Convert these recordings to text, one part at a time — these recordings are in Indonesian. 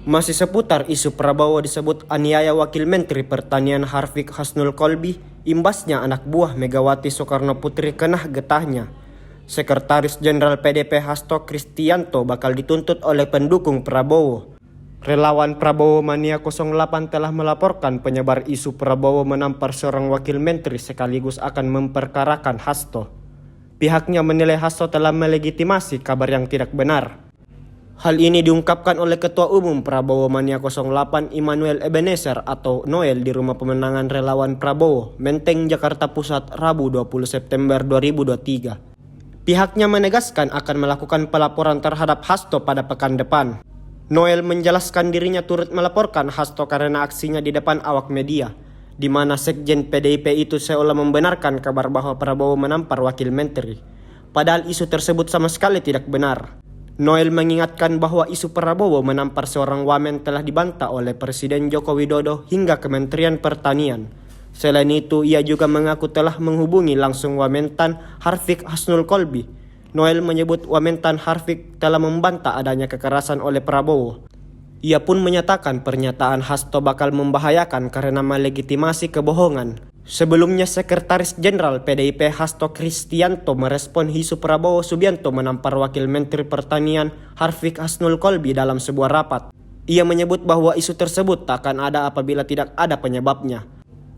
Masih seputar isu Prabowo disebut aniaya Wakil Menteri Pertanian Harfiq Hasnul Kolbi, imbasnya anak buah Megawati Soekarno Putri kena getahnya. Sekretaris Jenderal PDP Hasto Kristianto bakal dituntut oleh pendukung Prabowo. Relawan Prabowo Mania 08 telah melaporkan penyebar isu Prabowo menampar seorang wakil menteri sekaligus akan memperkarakan Hasto. Pihaknya menilai Hasto telah melegitimasi kabar yang tidak benar. Hal ini diungkapkan oleh Ketua Umum Prabowo Mania 08 Immanuel Ebenezer atau Noel di Rumah Pemenangan Relawan Prabowo, Menteng, Jakarta Pusat, Rabu 20 September 2023. Pihaknya menegaskan akan melakukan pelaporan terhadap Hasto pada pekan depan. Noel menjelaskan dirinya turut melaporkan Hasto karena aksinya di depan awak media, di mana Sekjen PDIP itu seolah membenarkan kabar bahwa Prabowo menampar wakil menteri. Padahal isu tersebut sama sekali tidak benar. Noel mengingatkan bahwa isu Prabowo menampar seorang wamen telah dibantah oleh Presiden Joko Widodo hingga Kementerian Pertanian. Selain itu, ia juga mengaku telah menghubungi langsung Wamentan Harfiq Hasnul Kolbi. Noel menyebut Wamentan Harfiq telah membantah adanya kekerasan oleh Prabowo. Ia pun menyatakan pernyataan Hasto bakal membahayakan karena melegitimasi kebohongan. Sebelumnya, Sekretaris Jenderal PDIP Hasto Kristianto merespon isu Prabowo Subianto menampar Wakil Menteri Pertanian Harfiq Hasnul Kolbi dalam sebuah rapat. Ia menyebut bahwa isu tersebut tak akan ada apabila tidak ada penyebabnya.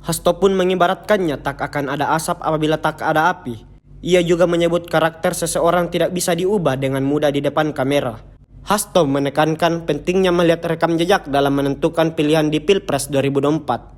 Hasto pun mengibaratkannya tak akan ada asap apabila tak ada api. Ia juga menyebut karakter seseorang tidak bisa diubah dengan mudah di depan kamera. Hasto menekankan pentingnya melihat rekam jejak dalam menentukan pilihan di Pilpres 2024.